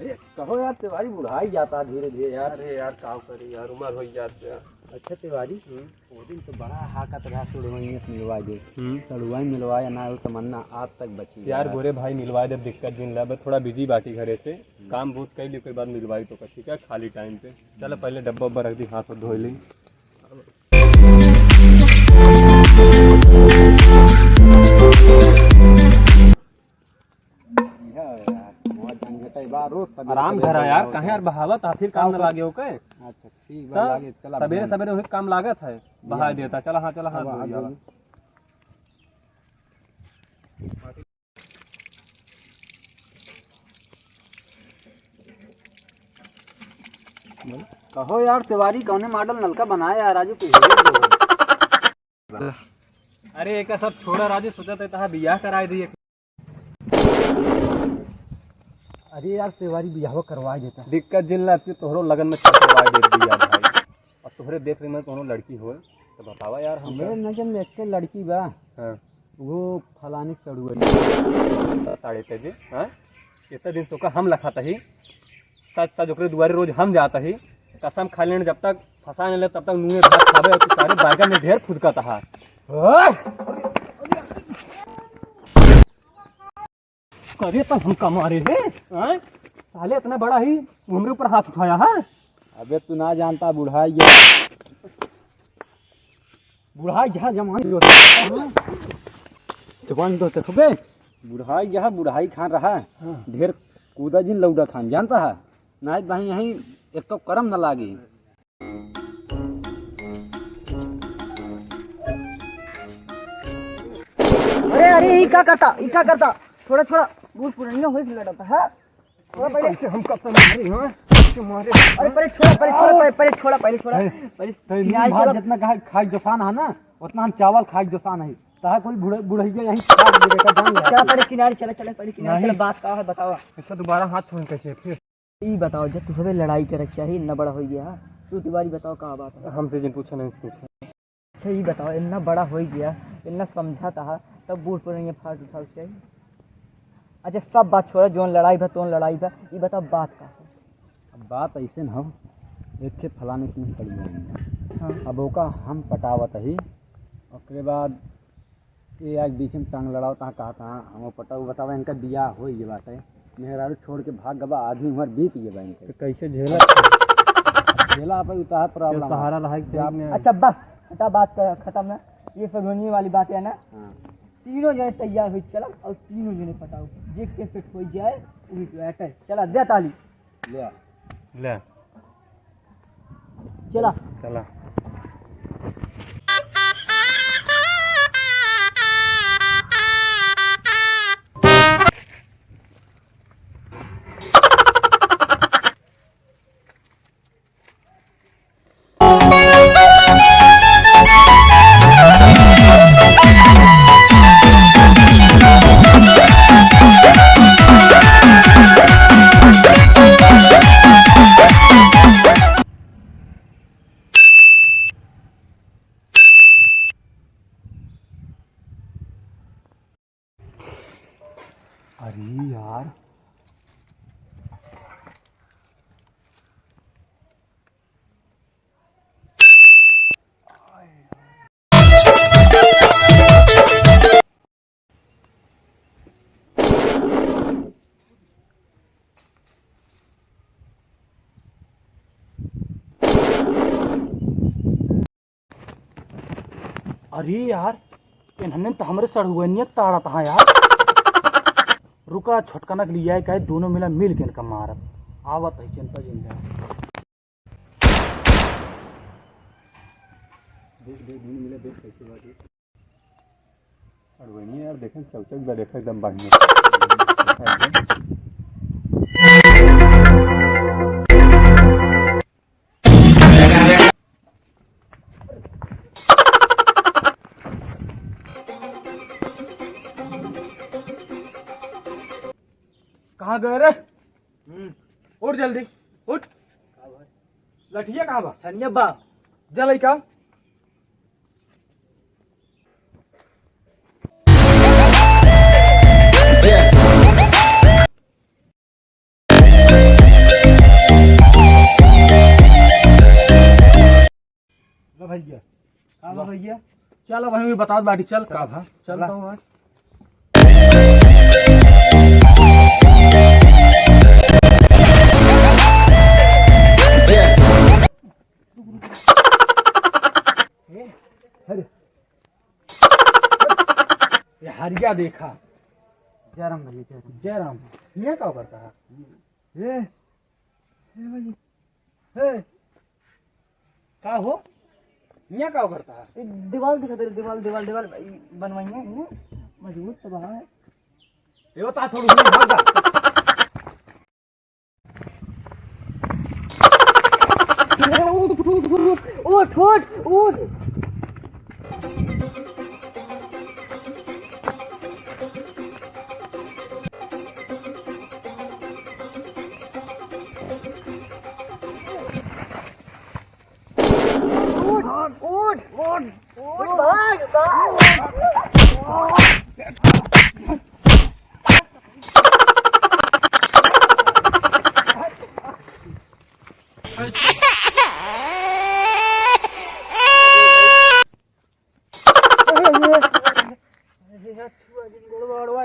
अरे कहो यार तिवारी बुढ़ाई जाता धीरे धीरे यार। अरे यार काम करी यार, उम्र हो जाते यार। अच्छा तिवारी वो दिन तो बड़ा हाकत रहा सुड़वाई से मिलवा दे। सड़ुआई मिलवाया ना वो तमन्ना आज तक बची यार गोरे भाई मिलवा दे, दिक्कत दिन ला थोड़ा बिजी बाटी घरे से काम बहुत कर ली, उसके बाद मिलवाई तो ठीक है खाली टाइम पे। चलो पहले डब्बा उब्बा रख दी, हाथ धो ली। आराम करा यार, कहे यार बहावत फिर काम न लागे हो के। अच्छा ठीक है लागे, चला सवेरे सवेरे वही काम लागत है, बहा देता। चला हाँ चला हाँ कहो यार तिवारी कौने मॉडल नलका बनाया यार राजू? अरे एक सब छोड़ा राजू, सोचा था बियाह कराए दिए। अरे यार तिवारी बियाह करवा देता। दिक्कत जिन लाती तोहरो लगन में करवा दे दिया भाई। और तोहरे देख रही में तोहरो लड़की हो तो बतावा यार। हमारे नजर में एक लड़की बा। हाँ वो फलानी चढ़ुआ साढ़े तेजे। हाँ इतना दिन सोका हम लखाता ही, सच सच ओकरे दुआरे रोज हम जाता ही। कसम खा लेने जब तक फंसा नहीं ले तब तक नूने भात खावे, और सारे बैगन में ढेर फुदका था। अरे तो हम कमारे हैं साले, इतना बड़ा ही हमरे ऊपर हाथ उठाया है। अबे तू ना जानता बुढ़ाई जहाँ जमान जवान तो तखबे बुढ़ाई यहाँ बुढ़ाई खान रहा है। ढेर कूदा जिन लौड़ा खान जानता है ना भाई, यहीं एक तो करम न लागे। अरे अरे ये क्या करता थोड़ा थोड़ा बूढ़ पुरानिया हो लड़ता है। थोड़ा पहले हम कब तक मारे। अरे पहले छोड़ा जितना खाई जोसान है ना उतना हम चावल खाई जोसान है। तहा कोई बुढ़ैया यहीं चला पहले किनारे चला पहले किनारे चला। बात का है बताओ। इसका दोबारा हाथ छोड़ कैसे फिर ये बताओ जब तू सबे लड़ाई करे चाहिए इतना बड़ा हो गया तू तिवारी बताओ कहाँ बात है। हमसे जिन पूछा नहीं पूछा। अच्छा ये बताओ इतना बड़ा हो गया इतना समझा था तब बूढ़ पुरानिया फाट उठाओ चाहिए। अच्छा सब बात छोड़ा, जो लड़ाई भा तो लड़ाई भा, ये बताओ बात का है। बात ऐसे न हो, एक के फलाने की पड़ी जाएंगे। हाँ। अब ओका हम पटावत ही, उसके बाद ये आज बीच में टांग लड़ाओ तहाँ कहा था हम पटाऊ बतावा इनका बियाह हो ये बात है। मेहरारू छोड़ के भाग गवा, आदमी उम्र बीत गए बहन के। कैसे झेला पे उतार प्रॉब्लम सहारा रहा। अच्छा बस हटा बात कर खत्म है। ये सगोनी वाली बात है ना। हाँ। तीनों जने तैयार हुई चला और तीनों जने पटाओ जे के फिट हो जाए वही तो अटैक। चला दे ताली ले चला चला। अरे यार इन्होंने तो हमारे सड़ुआनियत ताड़ा था यार। रुका छोटकनक लिया है कहे दोनों मिला मिल के इनका मारत आवत है चिंता जिंदा। देख मिले देख कैसे बात है सड़ुआनिया यार। देखें चौचक बा देखा एकदम बढ़िया। कहाँ गए रे? उठ जल्दी उठ। लठिया कहाँ बा? छनिया बा जल का भैया का भैया चल अब हमें बता बाटी चल का भा चल आज ये हरिया देखा जयराम भैया जयराम ये क्या करता है ये भाई हे का हो ये क्या करता है दीवार दिखा दे दीवार दीवार दीवार बनवाई है ना मजबूत तो बना है ये बता थोड़ी सी भाग उठ उठ उठ उठ उठ उठ भाग भाग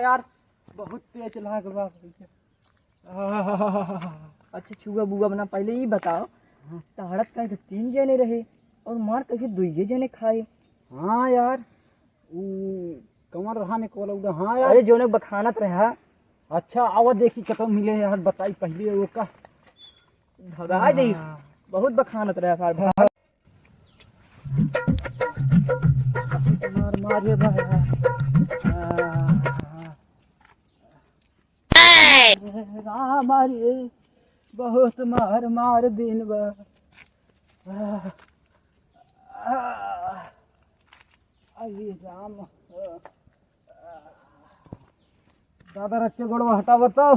यार बहुत तेज लाग बा अच्छा छुआ बुआ बना पहले ही बताओ ताड़त का तो 3 जने रहे और मार कैसे 2 जने खाए हाँ यार कमर रहाने को लग हाँ यार अरे जोने बखानत रहा अच्छा आवा देखी कतम मिले यार बताई पहले वो का भगा दे बहुत बखानत रहा सार भाग मार मारे भाई मारे बहुत मार मार दिन बा अरे राम दादा रच्चे गोड़वा हटा बताओ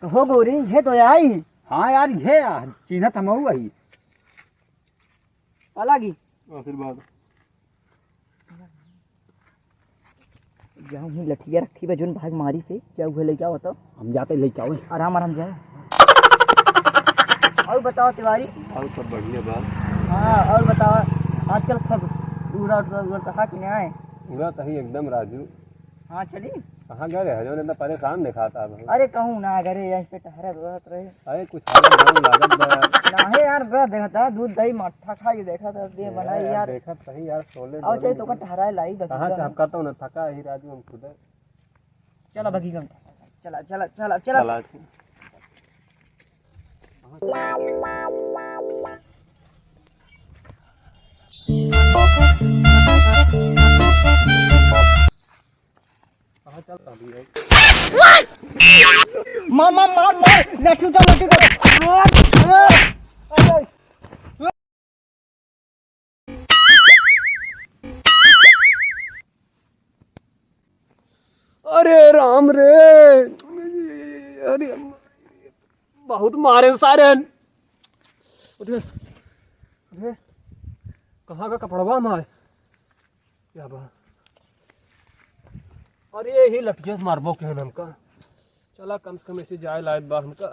कहो गौरी ये तो आई हाँ यार ये चिन्हत हम वही अलग ही आशीर्वाद जाऊँ लठिया रखी बजून भाग मारी से क्या हुए लेके आओ बताओ हम जाते लेके आओ आराम आराम जाए और बताओ तिवारी और सब बढ़िया बात हाँ और बताओ आजकल सब उड़ा कहा कि नहीं आए पूरा सही एकदम राजू हाँ चली कहाँ गए रहे जो इतना परेशान देखा था भाई अरे कहूँ ना अरे यहीं पे टहरा रहत रहे अरे कुछ लागत बा। ना है यार बड़ा देखा था दूध दही मट्ठा खा के देखा था दे बनाई यार देखा सही यार सोले और चाहिए तो का टहरा लाई कहाँ से आपका तो न थका ही राजू हम खुद चला बगी गम चला चला चला चला चला कहाँ चलता अभी भाई मार मार मार मार लट्टू का अरे राम रे अरे बहुत मारे सारे अरे कहाँ का कपड़वा मार क्या बात अरे यही लठिया से मारबो के हमका चला कम से कम ऐसे जाए लायक बा हमका